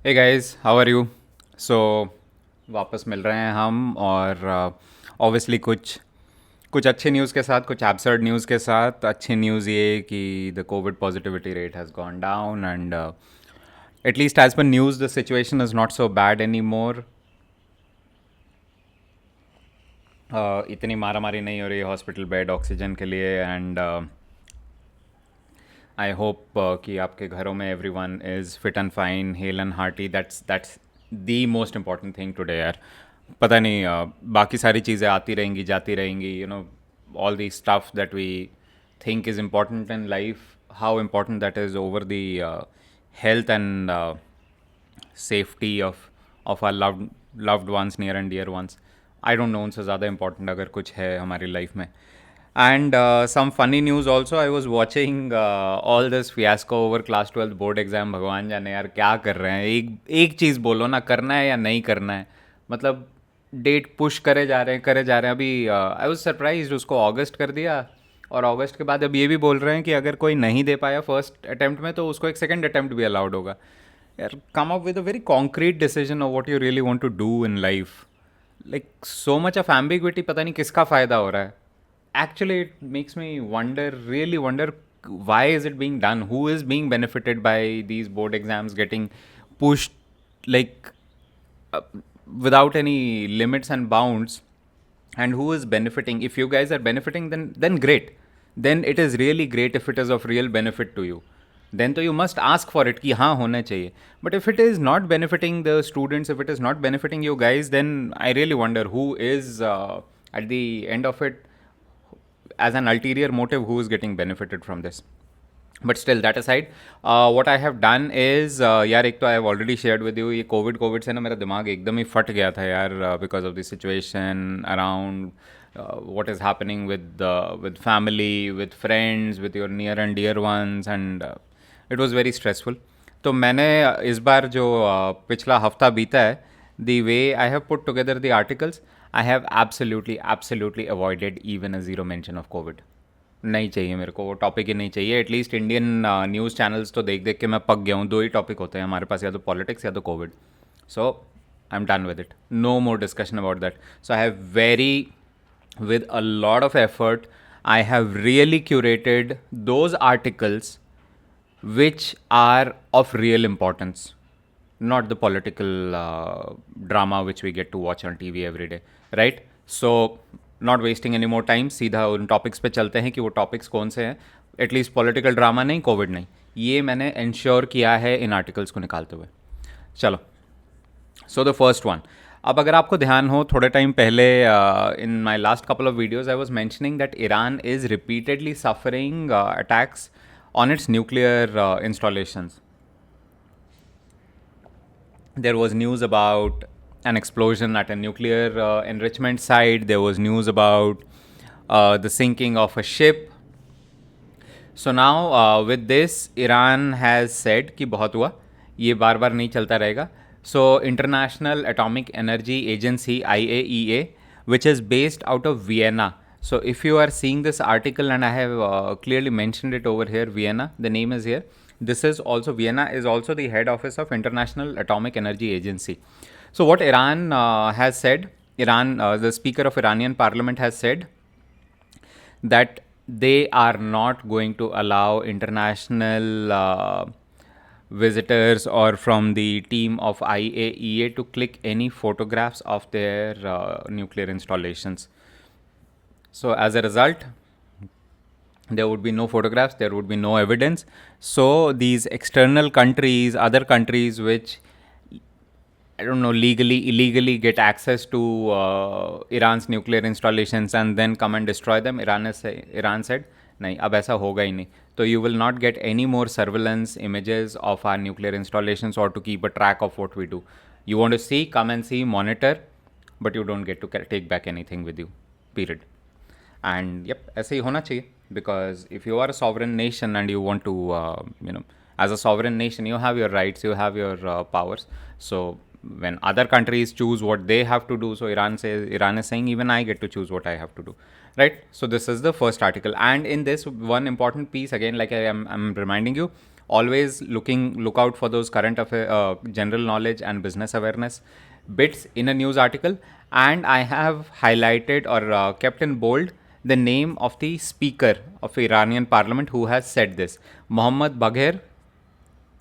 Hey guys, how are you? So वापस मिल रहे हैं हम और ऑब्वियसली कुछ कुछ अच्छे न्यूज़ के साथ, कुछ एब्सर्ड न्यूज़ के साथ। अच्छी न्यूज़ ये कि the COVID positivity rate has gone down and at least as per news the situation is not so bad any more. इतनी मारा मारी नहीं हो रही है हॉस्पिटल बेड ऑक्सीजन के लिए एंड आई होप कि आपके घरों में every one is fit and fine, hello and hearty. That's the most important thing today यार। पता नहीं बाकी सारी चीज़ें आती रहेंगी जाती रहेंगी, all the stuff that we think is important in life, how important that is over the health and safety of our loved ones, near and dear ones. I don't know उनसे ज़्यादा important अगर कुछ है हमारी life में. And some funny news also. I was watching all this fiasco over class 12 board exam. भगवान जाने यार क्या कर रहे हैं. एक चीज़ बोलो ना, करना है या नहीं करना है. मतलब डेट पुश करे जा रहे हैं. अभी आई वॉज सरप्राइज, उसको अगस्त कर दिया और अगस्त के बाद अब ये भी बोल रहे हैं कि अगर कोई नहीं दे पाया फर्स्ट अटैम्प्ट में तो उसको एक सेकंड अटैम्प्ट भी अलाउड होगा. यार come up with a very concrete decision of what you really want to do in life. Like so much of ambiguity. पता नहीं किसका फ़ायदा हो रहा है. Actually, it makes me wonder, really wonder, why is it being done? Who is being benefited by these board exams getting pushed, like, uh, without any limits and bounds? And who is benefiting? If you guys are benefiting, then great. Then it is really great if it is of real benefit to you. Then तो you must ask for it कि हाँ होना चाहिए. But if it is not benefiting the students, if it is not benefiting you guys, then I really wonder who is at the end of it, as an ulterior motive, who is getting benefited from this. But still, that aside, what I have done is, यार एक तो I have already shared with you, ये Covid से ना मेरा दिमाग एकदम ही फट गया था यार, because of the situation around what is happening with family, with friends, with your near and dear ones, and it was very stressful. तो मैंने इस बार जो पिछला हफ्ता बीता है, the way I have put together the articles, I have absolutely avoided even a zero mention of COVID. नहीं चाहिए मेरे को, वो टॉपिक ही नहीं चाहिए. एटलीस्ट इंडियन न्यूज़ चैनल्स तो देख देख के मैं पक गया हूँ. दो ही टॉपिक होते हैं हमारे पास, या तो पॉलिटिक्स या तो COVID. So I am done with it. No more discussion about that. So I have very, with a lot of effort, I have really curated those articles which are of real importance, not the political drama which we get to watch on TV every day, right? So not wasting any more time, सीधा उन topics पे चलते हैं कि वो topics कौन से हैं. एटलीस्ट पॉलिटिकल ड्रामा नहीं, कोविड नहीं. ये मैंने इंश्योर किया है इन आर्टिकल्स को निकालते हुए. चलो, सो द फर्स्ट वन. अब अगर आपको ध्यान हो, थोड़े टाइम पहले in my last couple of videos I was mentioning that Iran is repeatedly suffering attacks on its nuclear installations. There was news about an explosion at a nuclear enrichment site. There was news about the sinking of a ship. So now with this, Iran has said कि बहुत हुआ, ये बार बार नहीं चलता रहेगा. So International Atomic Energy Agency, IAEA, which is based out of Vienna. So if you are seeing this article, and I have clearly mentioned it over here, Vienna, the name is here. This is also, Vienna is also the head office of International Atomic Energy Agency. So what Iran has said, the speaker of Iranian parliament has said that they are not going to allow international visitors or from the team of IAEA to click any photographs of their nuclear installations. So as a result, there would be no photographs, there would be no evidence. So these external countries, other countries which, I don't know, legally, illegally get access to Iran's nuclear installations and then come and destroy them, Iran said, नहीं, अब ऐसा होगा ही नहीं. So you will not get any more surveillance images of our nuclear installations or to keep a track of what we do. You want to see, come and see, monitor, but you don't get to take back anything with you, period. And yep, ऐसे ही होना चाहिए, because if you are a sovereign nation and you want to, as a sovereign nation, you have your rights, you have your powers. So when other countries choose what they have to do, so Iran is saying, even I get to choose what I have to do, right? So this is the first article. And in this one important piece, again, like I'm reminding you, always look out for those current general knowledge and business awareness bits in a news article. And I have highlighted or kept in bold the name of the speaker of Iranian parliament who has said this, Mohammad Bagher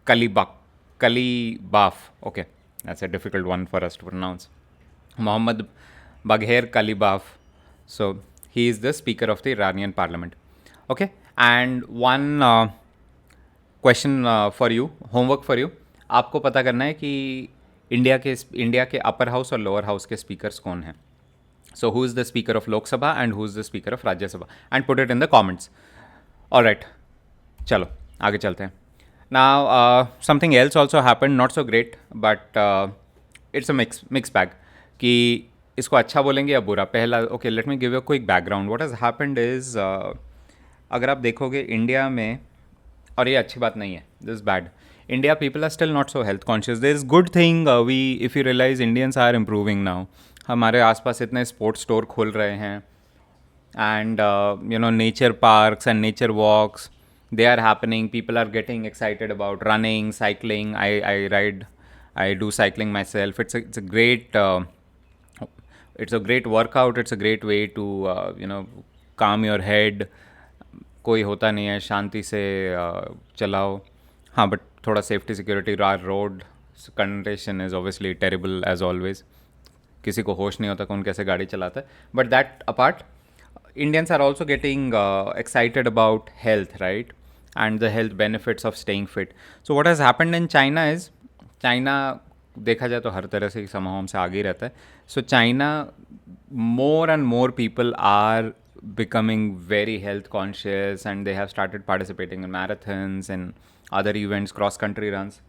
Kalibak, Kalibaf. Okay, that's a difficult one for us to pronounce. Mohammad Bagher Kalibaf. So he is the speaker of the Iranian parliament. Okay, and one question for you, homework for you, आपको पता करना है कि India के upper house और lower house के speakers कौन हैं. So who is the speaker of Lok Sabha and who is the speaker of Rajya Sabha, and put it in the comments. Alright, चलो आगे चलते हैं. Now something else also happen, not so great but it's a mix bag. कि इसको अच्छा बोलेंगे या बुरा. पहला, okay, let me give you quick background. What has happened is, अगर आप देखोगे इंडिया में, और ये अच्छी बात नहीं है, this bad, India people are still not so health conscious. There is good thing, we if you realize Indians are improving now. हमारे आसपास इतने स्पोर्ट्स स्टोर खुल रहे हैं, and you know, nature parks and nature walks, they are happening. People are getting excited about running, cycling. I do cycling myself. It's a great workout. It's a great way to calm your head. कोई होता नहीं है, शांति से चलाओ. हाँ, but थोड़ा safety security, road condition is obviously terrible as always. किसी को होश नहीं होता कौन कैसे गाड़ी चलाता है. But that apart, Indians are also getting excited about health, right? And the health benefits of staying fit. So what has happened in China is, China देखा जाए तो हर तरह से समूह से आगे ही रहता है. So China, more and more people are becoming very health conscious, and they have started participating in marathons and other events, cross country runs.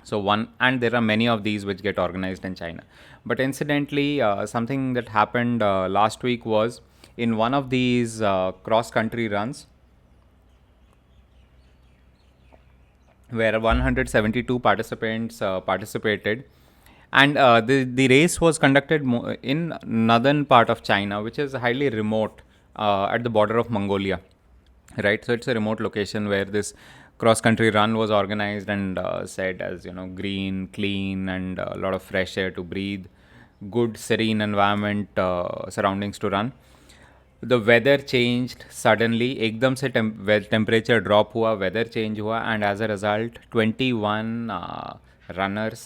So and there are many of these which get organized in China. But incidentally, something that happened last week was, in one of these cross country runs, where 172 participants participated, and the race was conducted in northern part of China, which is highly remote, at the border of Mongolia, right? So it's a remote location where this cross country run was organized and said as, green, clean, and a lot of fresh air to breathe, good serene environment, surroundings to run. The weather changed suddenly, एकदम से temperature drop हुआ, weather change हुआ, and as a result 21 runners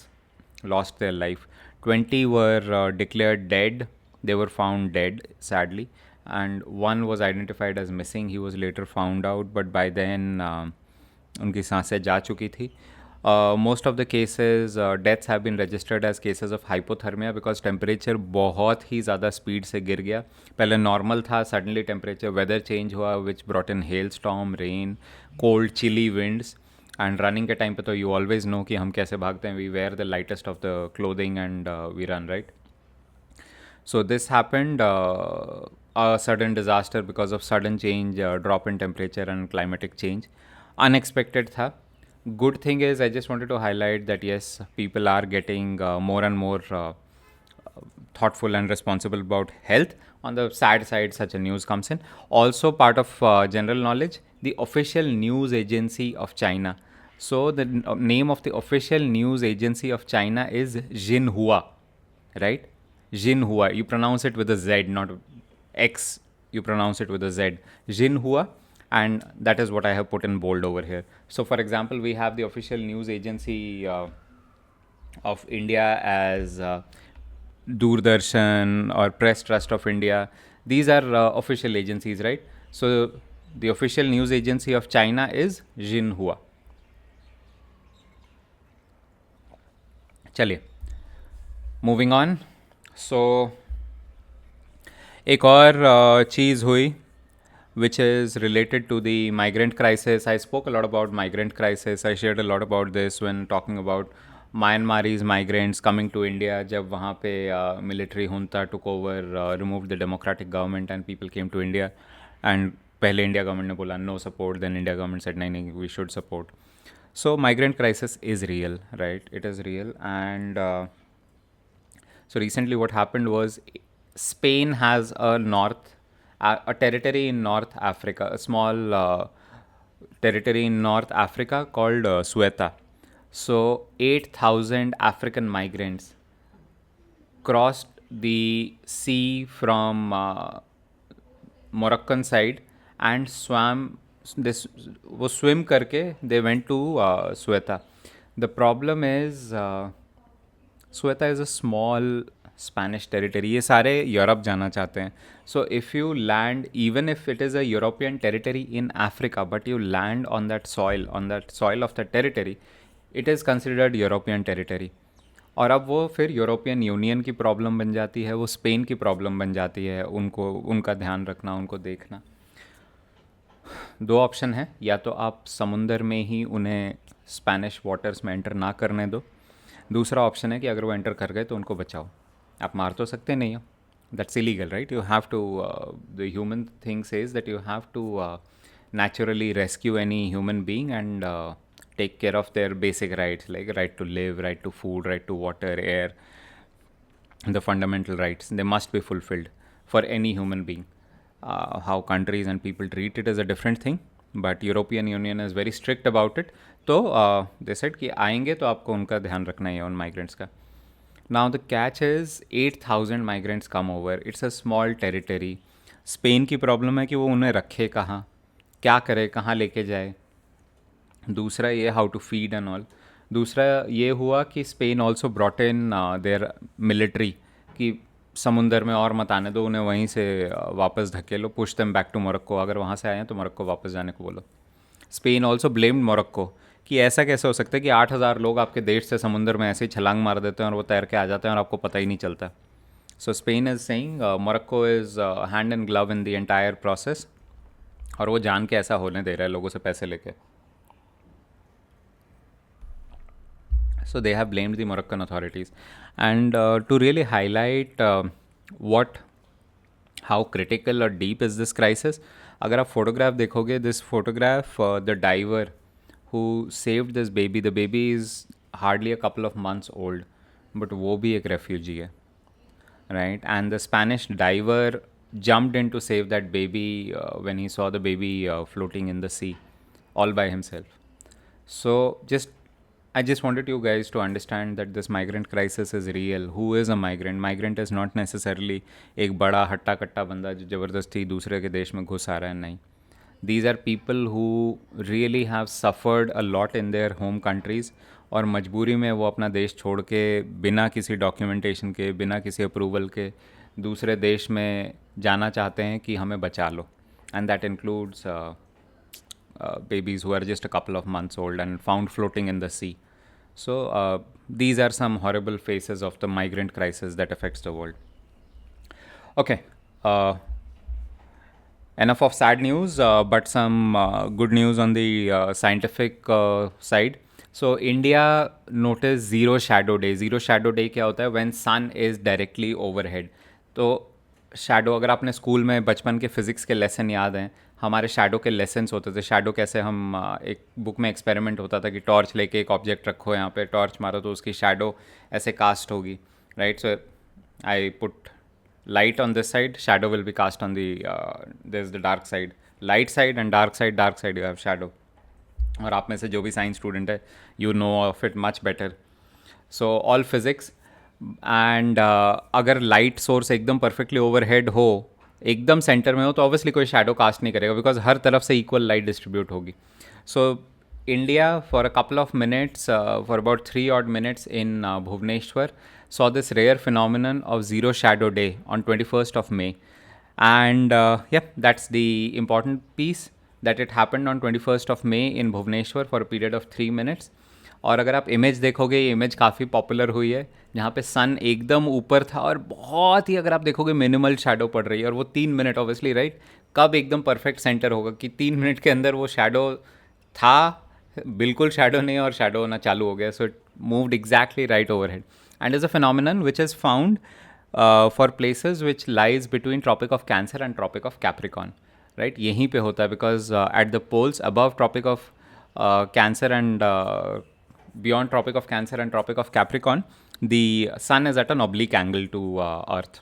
lost their life. 20 were declared dead. They were found dead, sadly, and one was identified as missing. He was later found out, but by then उनकी सांसें जा चुकी थी. Most of the cases, deaths have been registered as cases of hypothermia, because temperature बहुत ही ज़्यादा speed से गिर गया. पहले नॉर्मल था, सडनली टेम्परेचर, वेदर चेंज हुआ, which brought in hail storm, rain, cold chilly winds. And running के time पे तो यू ऑलवेज नो कि हम कैसे भागते हैं. We wear the lightest of the clothing and we run, right? So this happened, a sudden disaster because of sudden change, drop in temperature and climatic change. Unexpected tha. Good thing is, I just wanted to highlight that yes, people are getting more and more thoughtful and responsible about health. On the sad side, such a news comes in. Also, part of general knowledge, the official news agency of China. So the name of the official news agency of China is Xinhua, right? Xinhua. You pronounce it with a Z, not X. You pronounce it with a Z. Xinhua. And that is what I have put in bold over here. So, for example, we have the official news agency of India as Doordarshan or Press Trust of India. These are official agencies, right? So, the official news agency of China is Xinhua. चलिए, moving on. So, एक और चीज़ हुई, which is related to the migrant crisis. I spoke a lot about migrant crisis. I shared a lot about this when talking about Myanmarese migrants coming to India. जब वहाँ पे military junta took over, removed the democratic government, and people came to India. And पहले India government ने बोला no support. Then India government said नहीं, we should support. So migrant crisis is real, right? It is real. And so recently what happened was, Spain has a territory in North Africa, a small territory in North Africa called Sueta. So 8,000 African migrants crossed the sea from Moroccan side and swam this वो swim करके they went to Sueta. The problem is Sueta is a small Spanish territory. ये सारे Europe जाना चाहते हैं. So if you land, even if it is a European territory in Africa, but you land on that soil of the territory, it is considered European territory. और अब वो फिर European union की प्रॉब्लम बन जाती है, वो स्पेन की प्रॉब्लम बन जाती है, उनको उनका ध्यान रखना, उनको देखना. दो ऑप्शन है, या तो आप समुंदर में ही उन्हें स्पेनिश वाटर्स में एंटर ना करने दो. दूसरा ऑप्शन है कि अगर वो एंटर कर गए तो उनको बचाओ. आप मार तो सकते नहीं हो, that's illegal, right? You have to, the human thing says that you have to naturally rescue any human being and take care of their basic rights, like right to live, right to food, right to water, air. The fundamental rights, they must be fulfilled for any human being. How countries and people treat it is a different thing, but European Union is very strict about it. तो they said कि आएंगे तो आपको उनका ध्यान रखना ही है, उन migrants का. Now the catch is 8,000 migrants come over. It's a small territory. Spain की प्रॉब्लम है कि वो उन्हें रखे कहाँ, क्या करे, कहाँ लेके जाए. दूसरा ये how to feed and all. दूसरा ये हुआ कि Spain also brought in their military कि समुंदर में और मत आने दो, उन्हें वहीं से वापस धकेलो, push them back to Morocco. अगर वहाँ से आए हैं तो मोरक्को वापस जाने को बोलो. स्पेन ऑल्सो ब्लेम्ड मोरक्को कि ऐसा कैसे हो सकता है कि 8,000 लोग आपके देश से समुंदर में ऐसे ही छलांग मार देते हैं और वो तैर के आ जाते हैं और आपको पता ही नहीं चलता. So Spain is saying Morocco is hand and glove in the entire process, और वो जान के ऐसा होने दे रहा है लोगों से पैसे लेके. So they have blamed the Moroccan authorities. And to really highlight how critical or deep is this crisis, अगर आप photograph देखोगे, this photograph, the diver who saved this baby, the baby is hardly a couple of months old, but वो भी एक refugee है, right? And the Spanish diver jumped in to save that baby when he saw the baby floating in the sea all by himself. So I just wanted you guys to understand that this migrant crisis is real. Who is a migrant? Migrant is not necessarily एक बड़ा हट्टा कट्टा बंदा जो ज़बरदस्ती दूसरे के देश में घुस आ रहा है, नहीं. These are people who really have suffered a lot in their home countries, और मजबूरी में वो अपना देश छोड़ के बिना किसी डॉक्यूमेंटेशन के, बिना किसी अप्रूवल के दूसरे देश में जाना चाहते हैं कि हमें बचा लो. And that includes babies who are just a couple of months old and found floating in the sea. So these are some horrible phases of the migrant crisis that affects the world. Okay, enough of sad news, but some good news on the scientific side. So India noticed zero shadow day. Zero shadow day क्या होता है? When sun is directly overhead. तो shadow, अगर आपने school में बचपन के physics के लेसन याद हैं, हमारे शैडो के लेसन्स होते थे. शैडो कैसे, हम एक बुक में एक्सपेरिमेंट होता था कि टॉर्च लेके एक ऑब्जेक्ट रखो, यहाँ पे टॉर्च मारो तो उसकी शैडो ऐसे कास्ट होगी, right? So I put light on this side, shadow will be cast on the this is the dark side. Light side and dark side you have shadow. और आप में से जो भी साइंस स्टूडेंट है, you know of it much better. So all physics. And अगर light source एकदम perfectly overhead हो, एकदम सेंटर में हो, तो ऑब्वियसली कोई शैडो कास्ट नहीं करेगा, बिकॉज हर तरफ से इक्वल लाइट डिस्ट्रीब्यूट होगी. So India for a couple of minutes, for about 3 odd minutes in Bhubaneswar, saw this rare phenomenon of zero shadow day on 21st of May. And yeah, that's the important piece, that it happened on 21st of May in Bhubaneswar for a period of 3 minutes. और अगर आप image देखोगे, ये image काफ़ी popular हुई है, जहाँ पे सन एकदम ऊपर था और बहुत ही, अगर आप देखोगे, मिनिमल शैडो पड़ रही है. और वो 3 मिनट, ऑब्वियसली, राइट? कब एकदम परफेक्ट सेंटर होगा कि 3 मिनट के अंदर वो शैडो था, बिल्कुल शैडो नहीं, और शैडो होना चालू हो गया. So it moved exactly right overhead. And is a phenomenon which is found for places which lies between Tropic of Cancer and Tropic of Capricorn, right? यहीं पे होता है, because at the poles above Tropic of Cancer and beyond Tropic of Cancer and Tropic of Capricorn, the sun is at an oblique angle to Earth.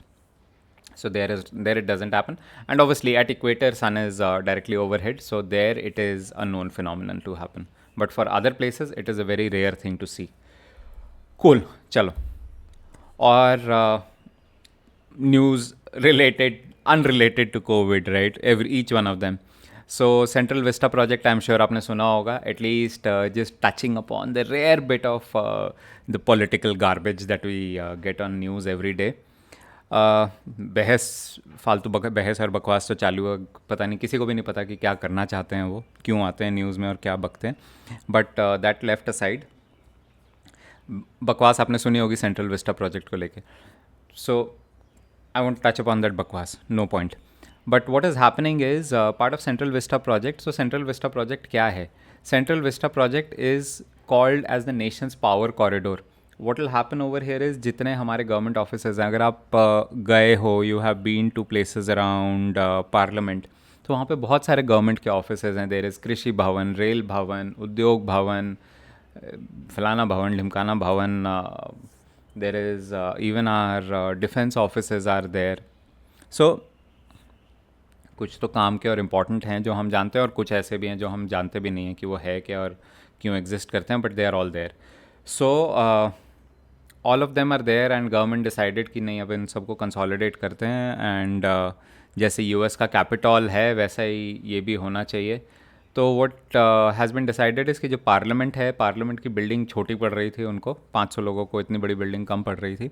So there it doesn't happen. And obviously at equator sun is directly overhead, so there it is a known phenomenon to happen. But for other places it is a very rare thing to see. Cool. Chalo. Or news related, unrelated to COVID, right? Each one of them. So Central Vista project, I'm sure आपने सुना होगा. At least just touching upon the rare bit of the political garbage that we get on news every day. बहस, फालतू बहस और बकवास तो चालू है. पता नहीं, किसी को भी नहीं पता कि क्या करना चाहते हैं वो, क्यों आते हैं न्यूज़ में और क्या बकते हैं. बट दैट लेफ्ट असाइड, बकवास आपने सुनी होगी सेंट्रल विस्टा प्रोजेक्ट को लेके. सो I won't touch upon that bakwas, no point. But what is happening is part of Central Vista project. So Central Vista project क्या है? Central Vista project is called as the nation's power corridor. What will happen over here is जितने हमारे government offices हैं, अगर आप गए हो, you have been to places around parliament, तो वहाँ पे बहुत सारे गवर्नमेंट के ऑफिसेज हैं. देयर इज़ कृषि भवन, रेल भवन, उद्योग भवन, फलाना भवन, ढिमकाना भवन. There is even our defense offices are there. So कुछ तो काम के और इम्पॉर्टेंट हैं जो हम जानते हैं, और कुछ ऐसे भी हैं जो हम जानते भी नहीं हैं कि वो है क्या और क्यों एग्जिस्ट करते हैं, but they are all there. So all of them are there and government decided कि नहीं, अब इन सबको कंसोलिडेट करते हैं. एंड जैसे यूएस का कैपिटल है वैसा ही ये भी होना चाहिए. तो what has been decided is कि जो पार्लियामेंट है, पार्लियामेंट की बिल्डिंग छोटी पड़ रही थी उनको, 500 लोगों को इतनी बड़ी बिल्डिंग कम पड़ रही थी.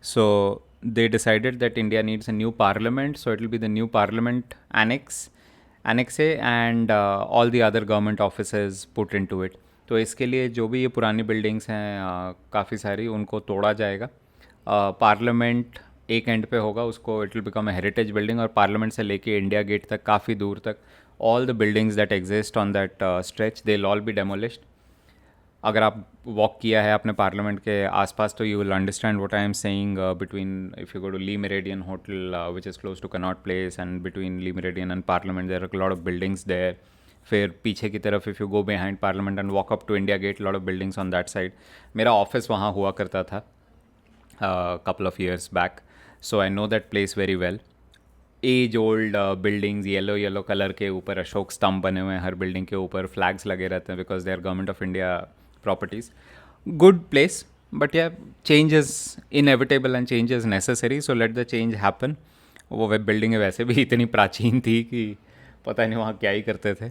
सो they decided that India needs a new parliament, so it will be the new parliament annex A, and all the other government offices put into it. तो इसके लिए जो भी ये पुरानी बिल्डिंग्स हैं काफ़ी सारी, उनको तोड़ा जाएगा. पार्लियामेंट एक एंड पे होगा, उसको it will become a heritage building, और पार्लियामेंट से लेके इंडिया गेट तक काफ़ी दूर तक all the buildings that exist on that stretch, they'll all be demolished. अगर आप वॉक किया है अपने पार्लियामेंट के आसपास तो you will understand what I am saying. Between, if you go to Le Meridien hotel which is close to Connaught Place, and between Le Meridien and parliament there are lot of buildings there. फिर पीछे की तरफ, if you go behind parliament and walk up to India Gate, lot of buildings on that side. मेरा office वहाँ हुआ करता था couple of years back, so I know that place very well. As old buildings, yellow colour के ऊपर अशोक स्तंभ बने हुए हैं, हर बिल्डिंग के ऊपर फ्लैग्स लगे रहते हैं because they are government of India properties. Good place, but yeah change is inevitable and change is necessary, so let the change happen. वो वेब बिल्डिंगें वैसे भी इतनी प्राचीन थी कि पता नहीं वहाँ क्या ही करते थे,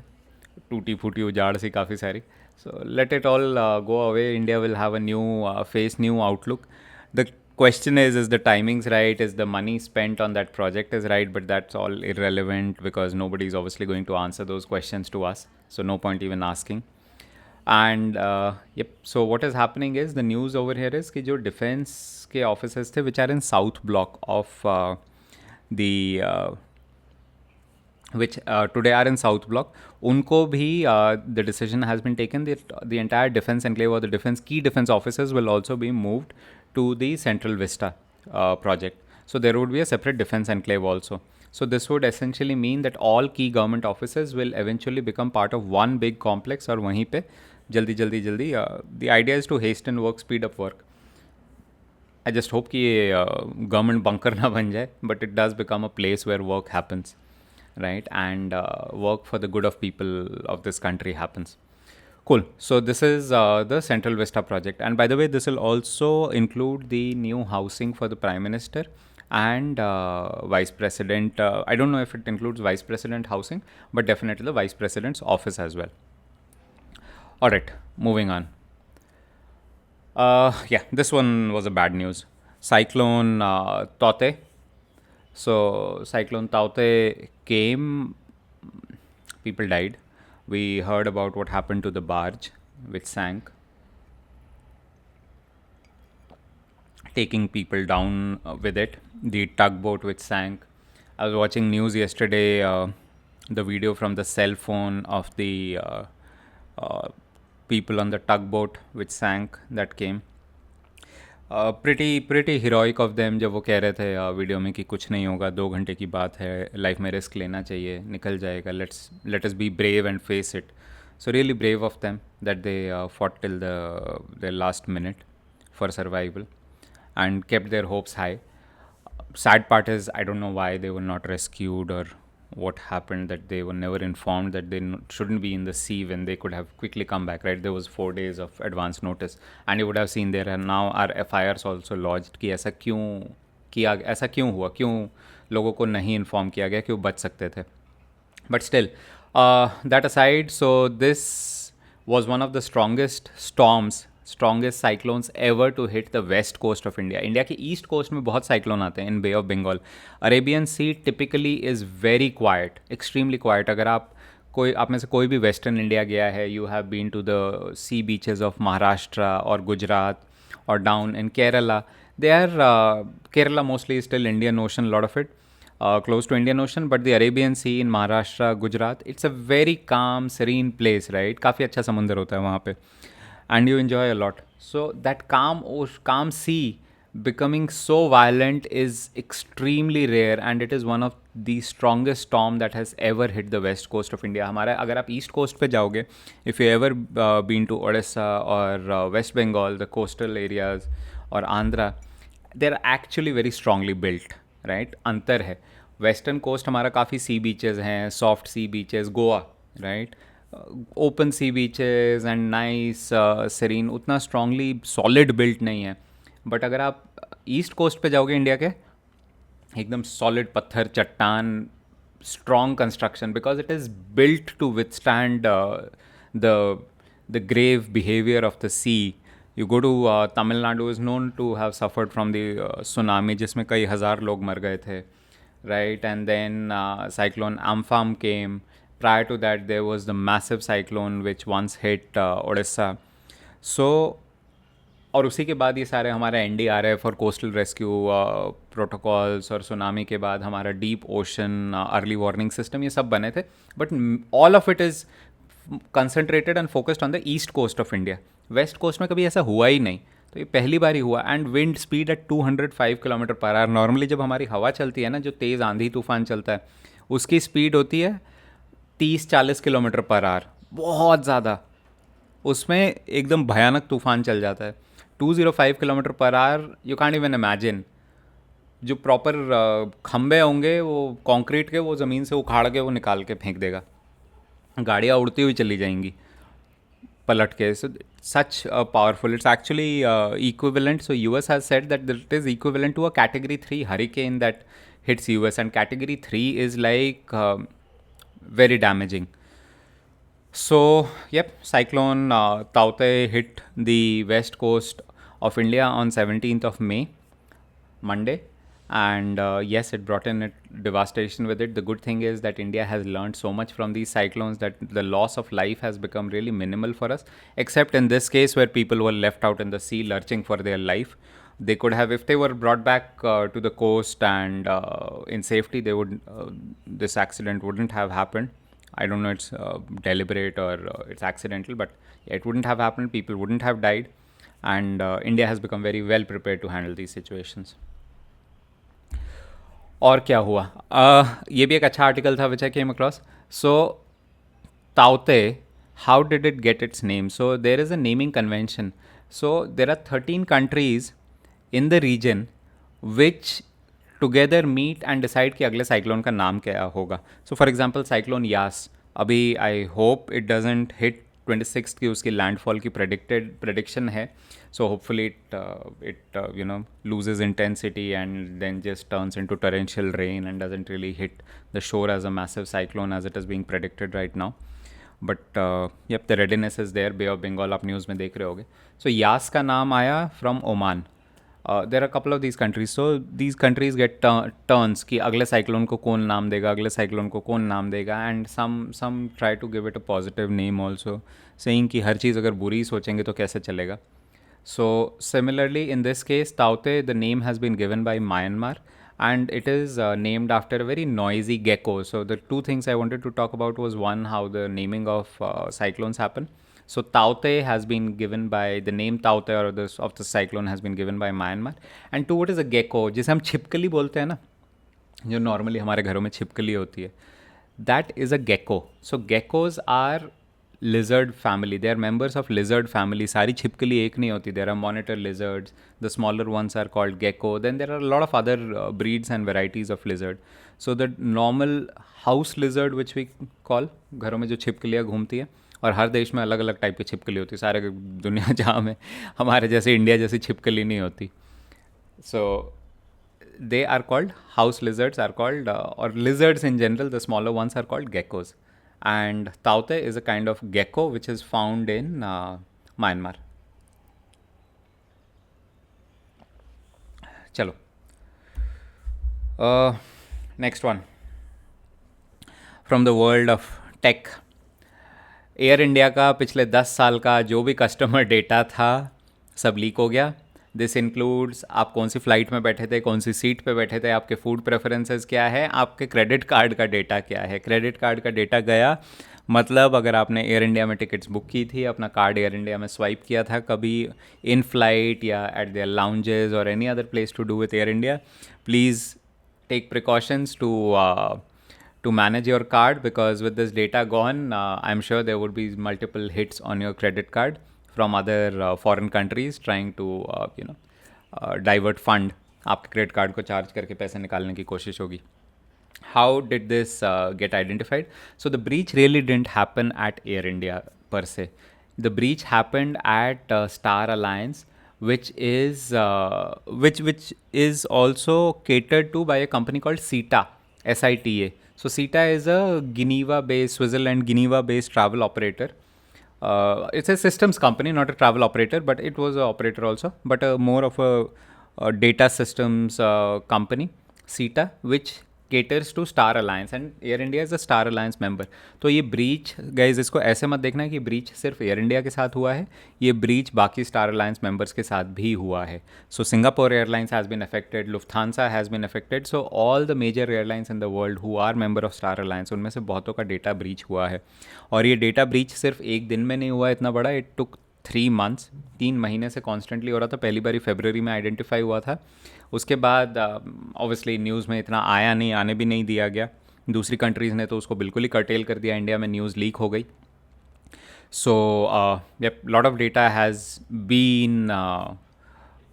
टूटी फूटी उजाड़ सी काफ़ी सारी. So let it all go away. India will have a new face, new outlook. The question is the timings right, is the money spent on that project is right, but that's all irrelevant because nobody is obviously going to answer those questions to us, so no point even asking. And yep, so what is happening is, the news over here is कि जो defense के offices थे which are in south block of the which today are in south block, unko bhi the decision has been taken that the entire defense enclave or the defense key defense offices will also be moved to the Central Vista project. So there would be a separate defense enclave also. So this would essentially mean that all key government offices will eventually become part of one big complex, और वहीं पे जल्दी the idea is to hasten work, speed up work. I just hope कि ये government bunker ना बन जाए, but it does become a place where work happens, right? And work for the good of people of this country happens. Cool. So this is the Central Vista project, and by the way, this will also include the new housing for the Prime Minister and Vice President. I don't know if it includes Vice President housing, but definitely the Vice President's office as well. All right, moving on. Yeah, this one was a bad news. Cyclone Taute. So Cyclone Taute came, people died. We heard about what happened to the barge which sank, taking people down with it. The tugboat which sank. I was watching news yesterday, the video from the cell phone of the people on the tugboat which sank, that came. Pretty heroic of them जब वो कह रहे थे video में कि कुछ नहीं होगा, 2 घंटे की बात है, लाइफ में रिस्क लेना चाहिए, निकल जाएगा, let us be brave and face it. So really brave of them that they fought till their last minute for survival and kept their hopes high. sad part is I don't know why they were not rescued or what happened, that they were never informed that they shouldn't be in the sea when they could have quickly come back, right? There was 4 days of advance notice, and you would have seen there are now our FIRs also lodged कि ऐसा क्यों हुआ, क्यों लोगों को नहीं inform किया गया, क्यों बच सकते थे. But still, that aside, so this was one of the strongest cyclones ever to hit the west coast of India. India के east coast में बहुत cyclone आते हैं in Bay of Bengal. Arabian Sea typically is very quiet, extremely quiet. अगर आप में से कोई भी वेस्टर्न इंडिया गया है, you have been to the sea beaches of Maharashtra or Gujarat or down in Kerala. They are Kerala mostly is still Indian Ocean, a lot of it. Close to Indian Ocean, but the Arabian Sea in Maharashtra, Gujarat, it's a very calm, serene place, right? काफ़ी अच्छा समुंदर होता है वहाँ पे, and you enjoy a lot. So that calm sea becoming so violent is extremely rare, and it is one of the strongest storm that has ever hit the west coast of India. हमारा अगर आप east coast पे जाओगे, if you ever been to Odisha or West Bengal, the coastal areas, or Andhra, they're actually very strongly built, right? अंतर है. Western coast हमारा काफ़ी sea beaches हैं, soft sea beaches, Goa, right, open sea beaches and nice serine, उतना strongly solid built नहीं है. But अगर आप ईस्ट कोस्ट पे जाओगे इंडिया के, एकदम सॉलिड पत्थर चट्टान, strong construction, because it is built to withstand the grave behavior of the sea. You go to Tamil Nadu is known to have suffered from the tsunami, जिसमें कई हज़ार लोग मर गए थे, right? And then cyclone Amphan came. Prior to that, there was the massive cyclone which once hit Odisha. So और उसी के बाद ये सारे हमारा NDRF और कोस्टल रेस्क्यू प्रोटोकॉल्स, और सुनामी के बाद हमारा deep ocean early warning system, ये सब बने थे. But all of it is concentrated and focused on the east coast of India. West coast में कभी ऐसा हुआ ही नहीं, तो ये पहली बार ही हुआ. And wind speed at 205 kilometre per hour. Normally जब हमारी हवा चलती है ना, जो तेज़ आंधी तूफान चलता है, उसकी स्पीड होती है 30-40 किलोमीटर पर आवर, बहुत ज़्यादा. उसमें एकदम भयानक तूफान चल जाता है. 205 kilometre per hour, you can't even imagine. जो प्रॉपर खंबे होंगे वो कंक्रीट के, वो ज़मीन से उखाड़ के वो निकाल के फेंक देगा. गाड़ियाँ उड़ती हुई चली जाएंगी पलट के. सो such powerful, it's actually equivalent. So US has said that it is equivalent to a category 3 hurricane that hits US, and category 3 is like very damaging. So yep, cyclone Taute hit the west coast of India on 17th of May, Monday, and yes, it brought in devastation with it. The good thing is that India has learned so much from these cyclones that the loss of life has become really minimal for us, except in this case where people were left out in the sea lurching for their life. They could have, if they were brought back to the coast and in safety, they would this accident wouldn't have happened. I don't know, it's deliberate or it's accidental, but it wouldn't have happened. People wouldn't have died, and India has become very well prepared to handle these situations. और क्या हुआ, ये भी एक अच्छा article था which I came across. So ताउते, how did it get its name? So there is a naming convention. So there are 13 countries in the region which together meet and decide कि अगले साइक्लोन का नाम क्या होगा. So for example cyclone Yaas, अभी I hope it doesn't hit 26 की उसकी landfall की prediction है. So hopefully it loses intensity and then just turns into torrential rain and doesn't really hit the shore as a massive cyclone as it is being predicted right now. But yep, the readiness is there. Bay of Bengal आप news में देख रहे होगे. So यास का नाम आया from Oman. There are a couple of these countries. So these countries get turns कि अगले साइक्लोन को कौन नाम देगा, अगले साइक्लोन को कौन नाम देगा. And some try to give it a positive name also, saying कि हर चीज़ अगर बुरी सोचेंगे तो कैसे चलेगा. So similarly in this case, Taute, the name has been given by Myanmar, and it is named after a very noisy gecko. So the two things I wanted to talk about was, one, how the naming of cyclones happen. So Taute has been given by, the name Taute or this of the cyclone has been given by Myanmar. And two, what is a gecko, जिसे हम छिपकली बोलते हैं ना, जो normally हमारे घरों में छिपकली होती है, that is a gecko. So geckos are lizard family. They are members of lizard family. सारी छिपकली एक नहीं होती. There are monitor lizards. The smaller ones are called gecko. Then there are a lot of other breeds and varieties of lizard. So the normal house lizard which we call, घरों में जो छिपकलियाँ घूमती है, और हर देश में अलग अलग टाइप की छिपकली होती है. सारे दुनिया जहाँ में हमारे जैसे इंडिया जैसी छिपकली नहीं होती. So they are called house lizards are called or lizards in general, the smaller ones are called geckos. And taute is a kind of gecko which is found in Myanmar. Chalo. Next one. From the world of tech. Air India का पिछले 10 साल का जो भी customer data था सब leak हो गया. दिस इंक्लूड्स आप कौन सी फ़्लाइट में बैठे थे, कौन सी सीट पे बैठे थे, आपके फूड प्रेफरेंसेस क्या है, आपके क्रेडिट कार्ड का डेटा क्या है. क्रेडिट कार्ड का डेटा गया मतलब अगर आपने एयर इंडिया में टिकट्स बुक की थी, अपना कार्ड एयर इंडिया में स्वाइप किया था कभी in flight or at their lounges और any other place to do with Air India, please take precautions to manage your card, because with this data gone, I'm sure there would be multiple hits on your credit card from other foreign countries trying to divert fund. आपके credit card को charge करके पैसे निकालने की कोशिश होगी. How did this get identified? So the breach really didn't happen at Air India per se. The breach happened at Star Alliance, which is also catered to by a company called SITA, SITA. So SITA is a Switzerland Geneva-based travel operator. It's a systems company, not a travel operator, but it was an operator also, but more of a data systems company, SITA, which caters to Star Alliance, and Air India is a Star Alliance member. तो ये breach guys, इसको ऐसे मत देखना कि breach सिर्फ air India के साथ हुआ है, ये ब्रीच बाकी स्टार अलायंस मेंबर्स के साथ भी हुआ है. So Singapore airlines has been affected, Lufthansa has been affected. So all the major airlines in the world who are member of Star Alliance, उनमें से बहुतों का डेटा ब्रीच हुआ है. और ये डेटा ब्रीच सिर्फ एक दिन में नहीं हुआ इतना बड़ा, इट टुक 3 months, 3 महीने से कॉन्स्टेंटली हो रहा था. पहली बारी फरवरी में आइडेंटिफाई हुआ था. उसके बाद ऑब्वियसली न्यूज़ में इतना आया नहीं, आने भी नहीं दिया गया. दूसरी कंट्रीज़ ने तो उसको बिल्कुल ही कर्टेल कर दिया. इंडिया में न्यूज़ लीक हो गई. So lot of data has been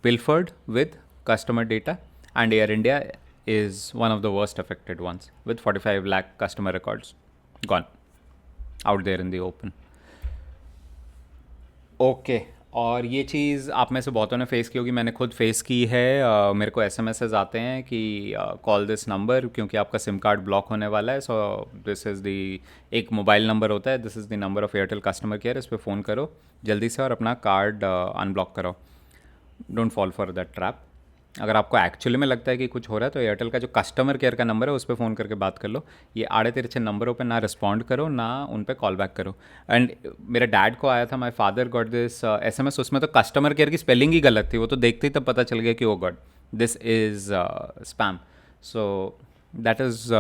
pilfered with customer data, and Air India is one of the worst affected ones with 45 lakh customer records gone out there in the open. Okay और ये चीज़ आप में से बहुतों ने face की होगी, मैंने खुद फेस की है. मेरे को एसएमएसेस आते हैं कि कॉल दिस नंबर क्योंकि आपका सिम कार्ड ब्लॉक होने वाला है. सो दिस इज़ दी, एक मोबाइल नंबर होता है, this is the number of Airtel customer care. इस पर फ़ोन करो जल्दी से और अपना कार्ड अनब्लॉक करो. Don't fall for that trap. अगर आपको एक्चुअली में लगता है कि कुछ हो रहा है तो एयरटेल का जो कस्टमर केयर का नंबर है उस पर फ़ोन करके बात कर लो. ये आड़े तिरछे नंबरों पे ना रिस्पॉन्ड करो, ना उन पे कॉल बैक करो. एंड मेरे डैड को आया था, my father got this SMS, उसमें तो कस्टमर केयर की स्पेलिंग ही गलत थी. वो तो देखते ही तब पता चल गया कि oh god this is spam. So that is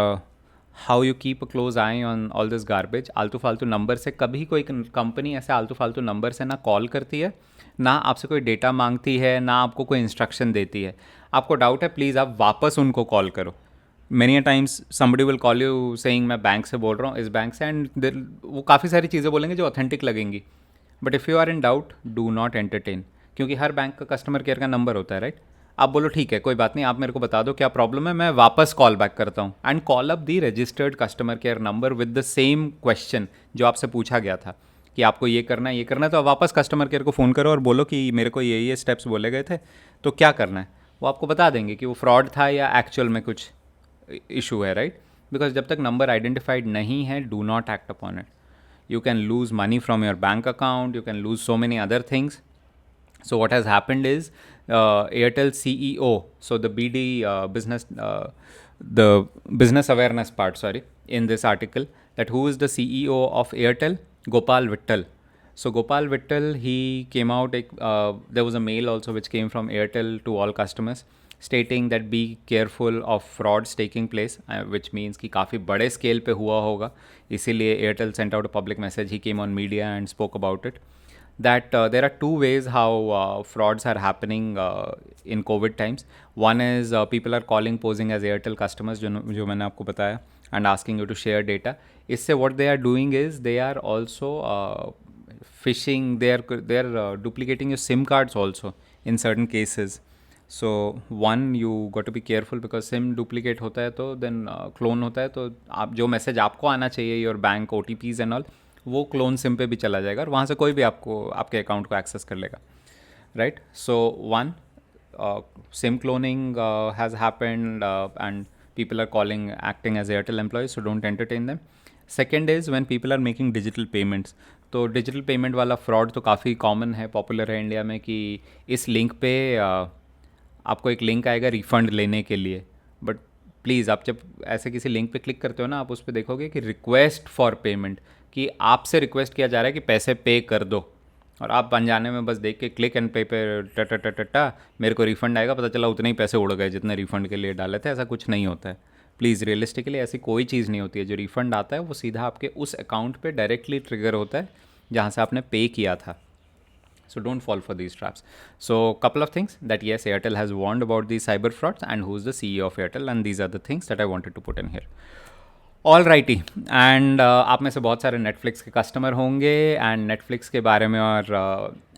how you keep a close eye on all this garbage. आलतू फालतू नंबर से कभी कोई कंपनी ऐसे आलतू फालतू नंबर से ना कॉल करती है, ना आपसे कोई डेटा मांगती है, ना आपको कोई इंस्ट्रक्शन देती है. आपको डाउट है, प्लीज़ आप वापस उनको कॉल करो. Many a times somebody will call you saying मैं बैंक से बोल रहा हूँ, इस बैंक से, एंड वो काफ़ी सारी चीज़ें बोलेंगे जो ऑथेंटिक लगेंगी. But if you are in doubt, do not entertain, क्योंकि हर बैंक का कस्टमर केयर का नंबर होता है, राइट. आप बोलो ठीक है कोई बात नहीं, आप मेरे को बता दो क्या प्रॉब्लम है, मैं वापस कॉल बैक करता हूँ. And call up the registered customer care number with the same question जो आपसे पूछा गया था कि आपको ये करना है, ये करना है. तो आप वापस कस्टमर केयर को फ़ोन करो और बोलो कि मेरे को ये स्टेप्स बोले गए थे, तो क्या करना है. वो आपको बता देंगे कि वो फ्रॉड था या एक्चुअल में कुछ इशू है, राइट. बिकॉज जब तक नंबर आइडेंटिफाइड नहीं है, do not act upon it. You can lose money from your bank account, you can lose so many other things. So what has happened is Airtel CEO, so the BD the business awareness part, sorry, in this article, that who is the CEO of Airtel? Gopal Vittal. So Gopal Vittal, he came out, there was a mail also which came from Airtel to all customers stating that be careful of frauds taking place, which means कि काफ़ी बड़े scale पे हुआ होगा, इसीलिए Airtel sent out a public message. He came on media and spoke about it. That there are 2 ways how frauds are happening in COVID times. One is people are calling posing as Airtel customers, जो मैंने आपको बताया. and asking you to share data. इससे what they are doing is they are also phishing, they are duplicating your SIM cards also in certain cases. So one, you got to be careful because SIM duplicate होता है तो then clone होता है, तो आप जो message आपको आना चाहिए your bank OTPs and all, वो क्लोन सिम पे भी चला जाएगा और वहाँ से कोई भी आपको आपके अकाउंट को एक्सेस कर लेगा, right. So one, SIM cloning has happened, and people are calling acting as Airtel employees, so don't entertain them. Second is when people are making digital payments. तो डिजिटल पेमेंट वाला fraud तो काफ़ी common है, popular है India में, कि इस link पे आपको एक लिंक आएगा रिफ़ंड लेने के लिए. बट प्लीज़, आप जब ऐसे किसी लिंक पे क्लिक करते हो ना, आप उस पर देखोगे कि रिक्वेस्ट फॉर पेमेंट, कि आपसे रिक्वेस्ट किया जा रहा है कि पैसे पे कर दो, और आप अनजाने में बस देख के क्लिक एंड पे पे टा मेरे को रिफ़ंड आएगा, पता चला उतने ही पैसे उड़ गए जितने रिफ़ंड के लिए डाले थे. ऐसा कुछ नहीं होता है. प्लीज़, रियलिस्टिकली ऐसी कोई चीज़ नहीं होती है. जो रिफ़ंड आता है वो सीधा आपके उस अकाउंट पे डायरेक्टली ट्रिगर होता है जहाँ से आपने पे किया था. So don't fall for these traps. So couple of things that yes, Airtel has warned about these cyber frauds and who's the CEO of Airtel, and these are the things that I wanted to put in here. All righty. And आप में से बहुत सारे Netflix के customer होंगे, and Netflix के बारे में और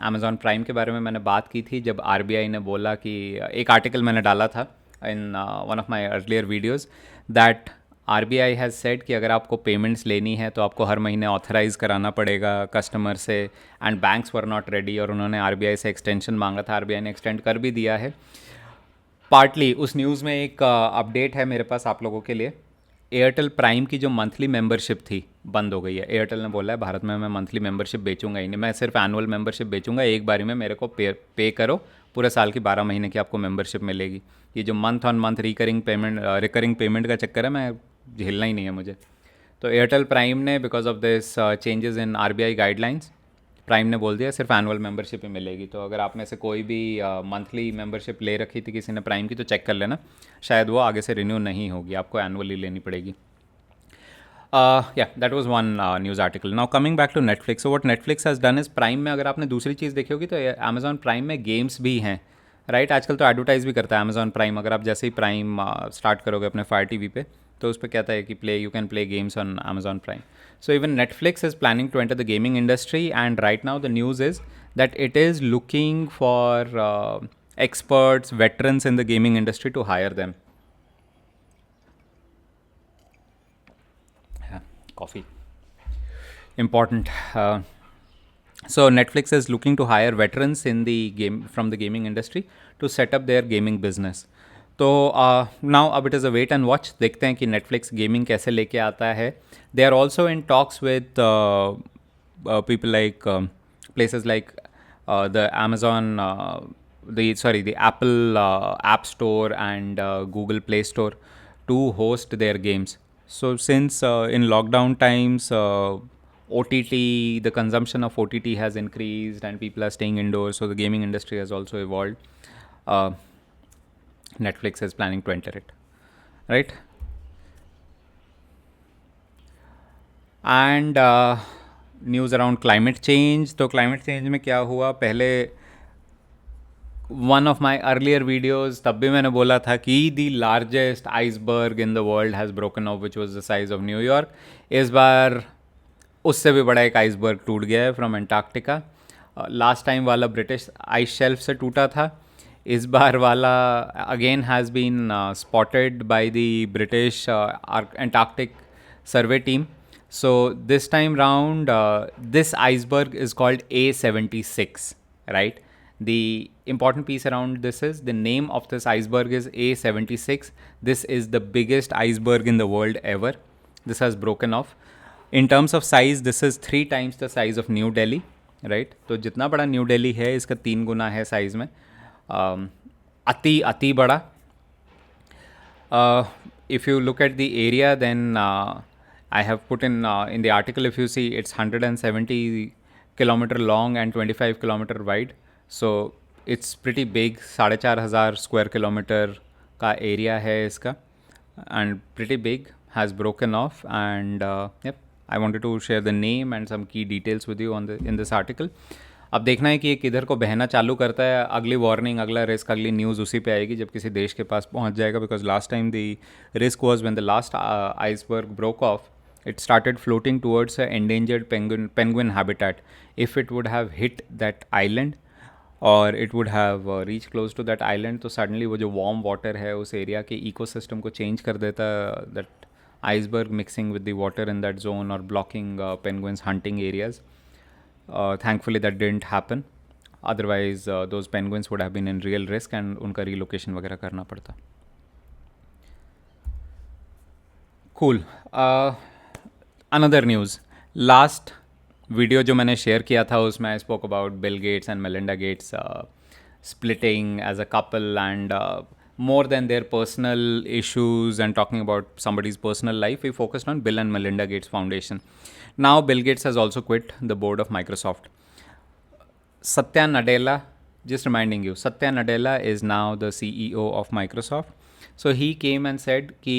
अमेज़ॉन प्राइम के बारे में मैंने बात की थी जब आरबीआई ने बोला कि एक आर्टिकल मैंने डाला था इन one of my earlier videos that RBI has said कि अगर आपको पेमेंट्स लेनी है तो आपको हर महीने ऑथराइज़ कराना पड़ेगा कस्टमर से, and banks were not ready, और उन्होंने आरबीआई से एक्सटेंशन मांगा था. आरबीआई ने एक्सटेंड कर भी दिया है पार्टली. उस न्यूज़ में एक अपडेट है मेरे पास आप लोगों के लिए. एयरटेल प्राइम की जो मंथली मेंबरशिप थी बंद हो गई है. एयरटेल ने बोला है भारत में मैं मंथली मेंबरशिप बेचूंगा ही नहीं, मैं सिर्फ एनुअल मेंबरशिप बेचूंगा. एक बारी में मेरे को पे करो, पूरे साल की 12 महीने की आपको मेंबरशिप मिलेगी. ये जो month on month recurring payment का चक्कर है, मैं झेलना ही नहीं है मुझे. तो एयरटेल प्राइम ने because of this changes in RBI guidelines, prime ने बोल दिया सिर्फ एनुअल मेंबरशिप ही मिलेगी. तो अगर आप में से कोई भी मंथली मेंबरशिप ले रखी थी किसी ने प्राइम की, तो चेक कर लेना, शायद वो आगे से रिन्यू नहीं होगी, आपको एनुअली लेनी पड़ेगी. या that was one news article. Now coming back to Netflix. So what Netflix has done is, Prime में अगर आपने दूसरी चीज़ देखी होगी तो अमेज़ॉन प्राइम में गेम्स भी हैं, राइट. आजकल तो एडवर्टाइज भी करता है अमेज़ॉन प्राइम. अगर आप जैसे ही प्राइम स्टार्ट करोगे अपने फायर टीवी पे, तो उस पर कहता है कि you can play games on Amazon prime. So even Netflix is planning to enter the gaming industry, and right now the news is that it is looking for experts, veterans in the gaming industry to hire them. Yeah, coffee. Important. So Netflix is looking to hire veterans in the from the gaming industry to set up their gaming business. तो now अब it is a wait and watch. देखते हैं कि Netflix gaming कैसे लेके आता है. They are also in talks with people like places like the Amazon, the Apple App Store and Google Play Store to host their games. So since in lockdown times, OTT, the consumption of OTT has increased and people are staying indoors, so the gaming industry has also evolved. Netflix is planning to enter it, right? And news around climate change. तो climate change में क्या हुआ, पहले one of my earlier videos तब भी मैंने बोला था कि दी largest iceberg in the world has broken of which was the size of New York. इस बार उससे भी बड़ा एक आइसबर्ग टूट गया है फ्रॉम एंटार्क्टिका. लास्ट टाइम वाला ब्रिटिश आइस शेल्फ से टूटा था. इस बार वाला again has been spotted by the British Antarctic survey team. So this time round, this iceberg is called A76, right? The important piece around this is the name of this iceberg is A76. This is the biggest iceberg in the world ever. This has broken off. In terms of size, this is 3 times the size of New Delhi, right? तो जितना बड़ा new Delhi है, इसका 3 गुना है size में. अति बड़ा. If you look at the area, then I have put in the article, if you see, it's 170 kilometer long and 25 kilometer wide. So it's pretty big. 4,500 square kilometer का area है इसका, and pretty big, has broken off. And yep, I wanted to share the name and some key details with you in this article. अब देखना है कि ये किधर को बहना चालू करता है, अगली वार्निंग, अगला रिस्क, अगली न्यूज़ उसी पे आएगी जब किसी देश के पास पहुंच जाएगा. Because last time the risk was when the last iceberg broke of, it started floating towards a endangered penguin habitat. If it would have hit that island or it would have reached close to that island, तो suddenly वो जो warm water है उस area के ecosystem को change कर देता, that iceberg mixing with the water in that zone or blocking penguins hunting areas. Thankfully that didn't happen. Otherwise those penguins would have been in real risk and उनका relocation वगैरह करना पड़ता. Cool. Another news, last video जो मैंने share किया था उसमें I spoke about Bill Gates and Melinda Gates splitting as a couple and more than their personal issues and talking about somebody's personal life, we focused on Bill and Melinda Gates Foundation. Now Bill Gates has also quit the board of Microsoft. Satya Nadella, just reminding you, Satya Nadella is now the CEO of Microsoft. So he came and said ki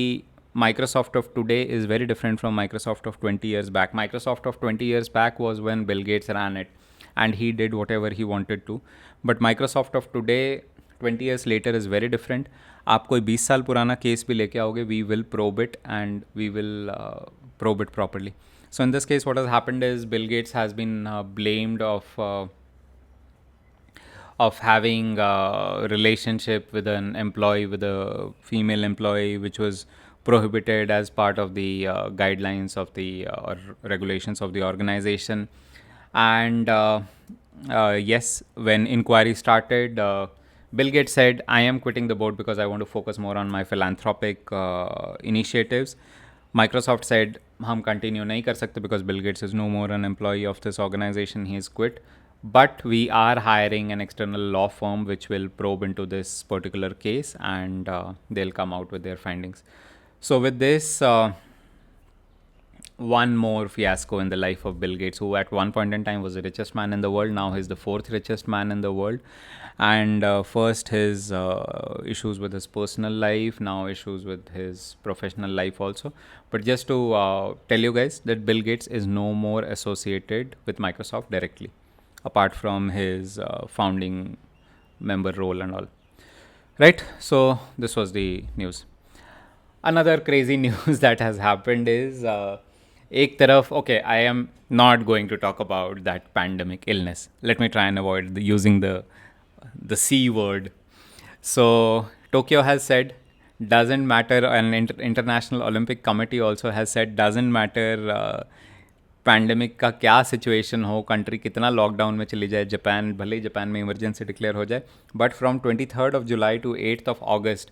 Microsoft of today is very different from Microsoft of 20 years back. Microsoft of 20 years back was when Bill Gates ran it and he did whatever he wanted to. But Microsoft of today, 20 years later, is very different. आप कोई 20 साल पुराना case भी लेके आओगे, we will probe it and we will probe it properly. So in this case, what has happened is Bill Gates has been blamed of having a relationship with an employee, with a female employee, which was prohibited as part of the guidelines of the or regulations of the organization. And yes, when inquiry started, Bill Gates said, I am quitting the board because I want to focus more on my philanthropic initiatives. Microsoft said, हम continue नहीं कर सकते because Bill Gates is no more an employee of this organization, he has quit. But we are hiring an external law firm which will probe into this particular case and they'll come out with their findings. So with this, one more fiasco in the life of Bill Gates, who at one point in time was the richest man in the world. Now he's the fourth richest man in the world. And first his issues with his personal life, now issues with his professional life also. But just to tell you guys that Bill Gates is no more associated with Microsoft directly, apart from his founding member role and all. Right? So this was the news. Another crazy news that has happened is ek taraf, okay, I am not going to talk about that pandemic illness. Let me try and avoid using the C word. So Tokyo has said doesn't matter, and International Olympic Committee also has said doesn't matter pandemic का क्या situation हो, country कितना lockdown में चली जाए, Japan भले ही Japan में इमरजेंसी डिक्लेयर हो जाए, but from 23 July to 8 August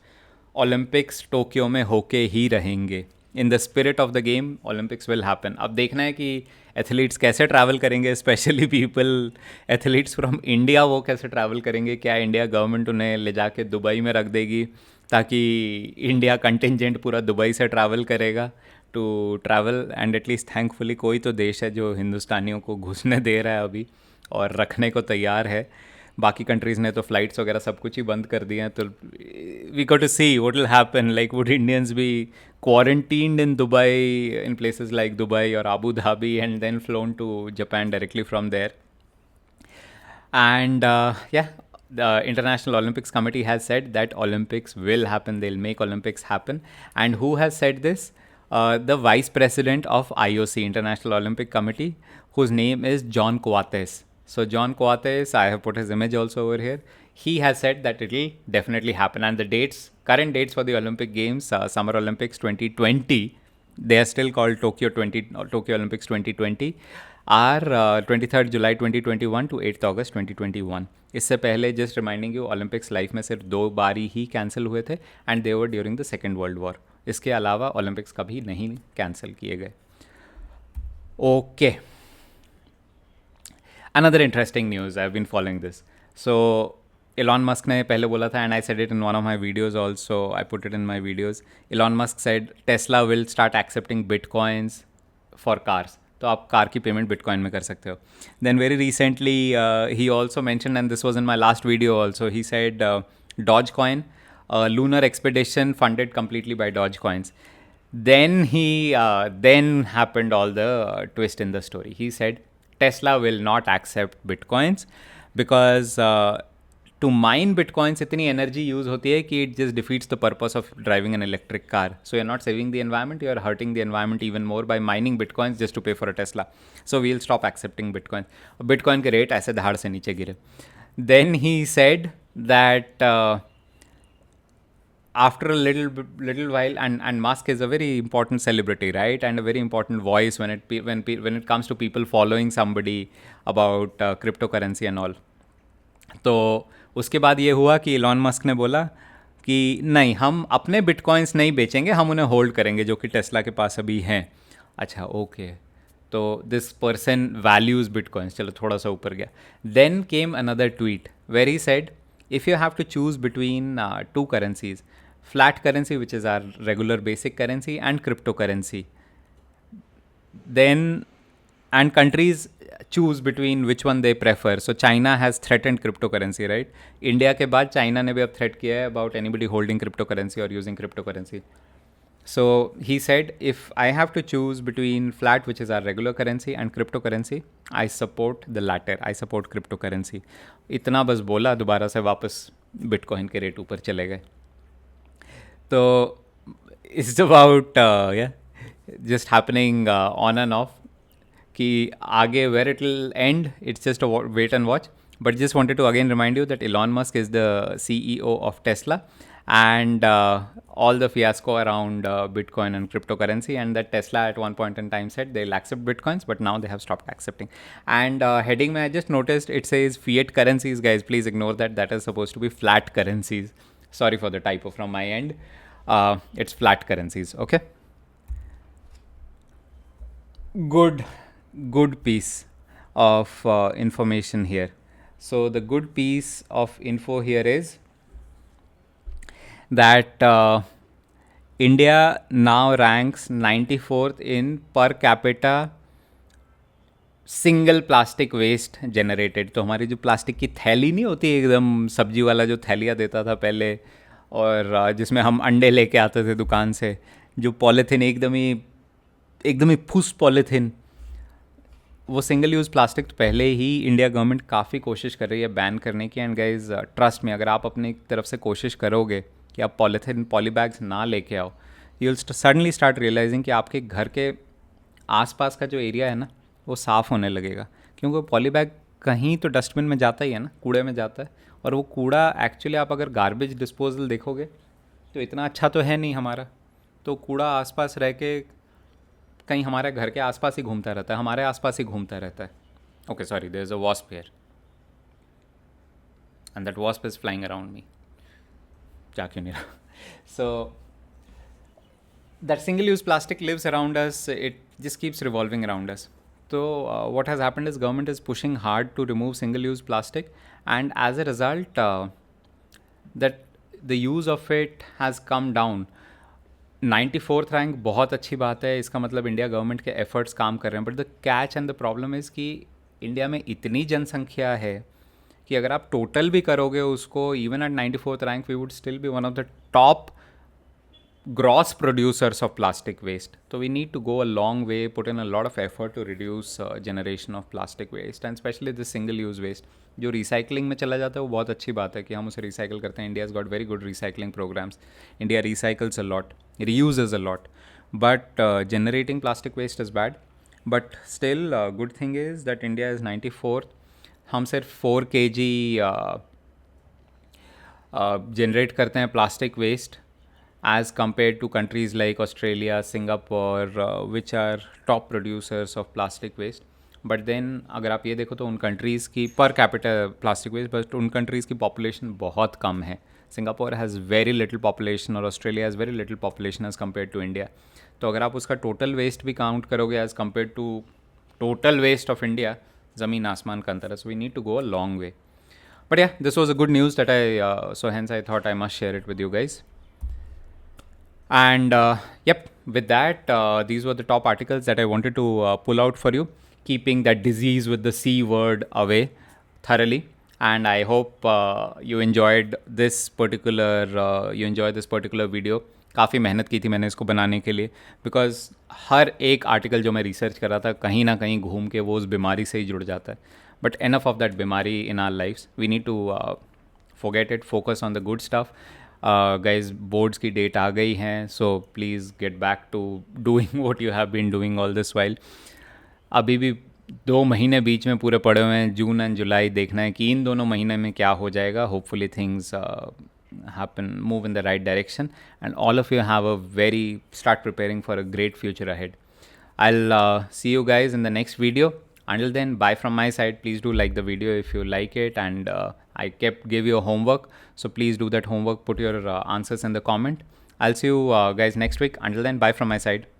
Olympics Tokyo में होके ही रहेंगे. In the spirit of the game Olympics will happen. अब देखना है कि एथलीट्स कैसे ट्रैवल करेंगे, specially people athletes from India, वो कैसे ट्रैवल करेंगे. क्या इंडिया गवर्नमेंट उन्हें ले जाके दुबई में रख देगी ताकि इंडिया कंटिजेंट पूरा दुबई से ट्रैवल करेगा to travel. And at least thankfully कोई तो देश है जो हिंदुस्तानियों को घुसने दे रहा है अभी और रखने को तैयार है. बाकी कंट्रीज़ ने तो फ्लाइट्स वगैरह सब कुछ ही बंद कर दिए हैं. तो we got to see what will happen. Like would Indians be quarantined in Dubai, in places like Dubai और Abu Dhabi, and then flown to Japan directly from there. And yeah, the International Olympics Committee has said that Olympics will happen. They'll make Olympics happen. And who has said this? The Vice President of IOC, International Olympic Committee, whose name is John Coates. So John Coates, I have put his image also over here. He has said that it will definitely happen. And the dates, current dates for the Olympic Games, Summer Olympics 2020, they are still called Tokyo Olympics 2020, are 23rd July 2021 to 8th August 2021. इससे पहले just reminding you, Olympics life में सिर्फ 2 बार ही cancel हुए थे and they were during the second world war. इसके अलावा ओलंपिक्स कभी नहीं कैंसिल किए गए. Okay, another interesting news, I have been following this. So Elon Musk ने पहले बोला था, and I said it in one of my videos also, I put it in my videos. Elon Musk said Tesla will start accepting bitcoins for cars. तो आप car की payment bitcoin में कर सकते हो. देन वेरी रिसेंटली ही also mention, and this was in my last video also, he said doge coin, lunar expedition funded completely by Dogecoins. Then happened all the twist in the story. He said Tesla will not accept bitcoins because to mine bitcoins इतनी energy use होती है कि it just defeats the purpose of driving an electric car. So you're not saving the environment, you're hurting the environment even more by mining bitcoins just to pay for a Tesla. So we'll stop accepting bitcoins. Bitcoin के rate ऐसे धाड़ से नीचे गिरे. Then he said that after a little while, and Musk is a very important celebrity, right, and a very important voice when it comes to people following somebody about cryptocurrency and all. तो उसके बाद ये हुआ कि Elon Musk ने बोला कि नहीं, हम अपने बिटकॉइंस नहीं बेचेंगे, हम उन्हें होल्ड करेंगे जो कि टेस्ला के पास अभी हैं. अच्छा, ओके, तो दिस पर्सन वैल्यूज बिटकॉइंस, चलो थोड़ा सा ऊपर गया. Then came another tweet where he said if you have to choose between two currencies, flat currency, which is our regular basic currency, and cryptocurrency, then and countries choose between which one they prefer. So China has threatened cryptocurrency, right? India के बाद China ने भी अब threat किया है about anybody holding cryptocurrency or using cryptocurrency. So he said, if I have to choose between flat, which is our regular currency, and cryptocurrency, I support the latter. I support cryptocurrency. इतना बस बोला, दोबारा से वापस bitcoin के rate ऊपर चले गए. तो it's about just happening on and off कि आगे where it will end, it's just a wait and watch. But just wanted to again remind you that Elon Musk is the CEO of Tesla, and all the fiasco around Bitcoin and cryptocurrency, and that Tesla at one point in time said they'll accept Bitcoins, but now they have stopped accepting. And heading में I just noticed it says fiat currencies, guys. Please ignore that. That is supposed to be flat currencies. Sorry for the typo from my end. It's flat currencies. Okay. Good piece of information here. So the good piece of info here is that India now ranks 94th in per capita single plastic waste generated. तो हमारी जो plastic की थैली नहीं होती एकदम सब्जी वाला जो थैलियाँ देता था पहले, और जिसमें हम अंडे लेके आते थे दुकान से, जो पॉलीथीन एकदम ही फूस पॉलीथीन, वो सिंगल यूज़ प्लास्टिक तो पहले ही इंडिया गवर्नमेंट काफ़ी कोशिश कर रही है बैन करने की. एंड गाइज ट्रस्ट में, अगर आप अपनी तरफ से कोशिश करोगे कि आप पॉली बैग्स ना लेके आओ, you will suddenly start realising कि आपके घर के आसपास का जो एरिया है ना, वो साफ़ होने लगेगा. क्योंकि पॉली बैग कहीं तो डस्टबिन में जाता ही है ना, कूड़े में जाता है. और वो कूड़ा एक्चुअली आप अगर गार्बेज डिस्पोजल देखोगे तो इतना अच्छा तो है नहीं हमारा. तो कूड़ा आसपास रह के कहीं हमारे घर के आसपास ही घूमता रहता है, हमारे आसपास ही घूमता रहता है. Okay, sorry, there is a wasp here and that wasp is flying around me. जा क्यों नहीं रहा? So that single use plastic lives around us, it just keeps revolving around us. So what has happened is government is pushing hard to remove single-use plastic, and as a result, that the use of it has come down. 94th rank बहुत अच्छी बात है, इसका मतलब India government के efforts काम कर रहे हैं. But the catch and the problem is कि इंडिया में इतनी जनसंख्या है कि अगर आप टोटल भी करोगे उसको, even at 94th rank we would still be one of the top gross producers of plastic waste. So we need to go a long way, put in a lot of effort to reduce generation of plastic waste, and especially the single use waste. जो recycling में चला जाता है वो बहुत अच्छी बात है कि हम उसे रिसाइकल करते हैं. India has got very good recycling programmes. India recycles a lot, reuses a lot, but generating plastic waste is bad. But still good thing is that India is 94th. हम सिर्फ 4 kg जनरेट करते हैं plastic waste as compared to countries like Australia, Singapore, which are top producers of plastic waste. But then अगर आप ये देखो तो उन countries की per capita plastic waste, but उन countries की population बहुत कम है. Singapore has very little population और Australia has very little population as compared to India. तो अगर आप उसका total waste भी count करोगे as compared to total waste of India, ज़मीन आसमान का अंतर है. So we need to go a long way. But yeah, this was a good news that so hence I thought I must share it with you guys. And yep, with that, these were the top articles that I wanted to pull out for you, keeping that disease with the C word away thoroughly. And I hope you enjoyed this particular video. काफ़ी मेहनत की थी मैंने इसको बनाने के लिए, because हर एक आर्टिकल जो मैं रिसर्च कर रहा था कहीं ना कहीं घूम के वो उस बीमारी से ही जुड़ जाता है. बट एनफ ऑफ दैट बीमारी in our lifes, we need to forget it, focus on the good stuff. Guys, boards की डेट आ गई हैं, so please get back to doing what you have been doing all this while. अभी भी 2 महीने बीच में पूरे पड़े हुए हैं, जून एंड जुलाई. देखना है कि इन दोनों महीने में क्या हो जाएगा. Hopefully things happen, move in the right direction, and all of you have a very start preparing for a great future ahead. I'll see you guys in the next video. Until then, bye from my side. Please do like the video if you like it, and I gave you a homework, so please do that homework. Put your answers in the comment. I'll see you guys next week. Until then, bye from my side.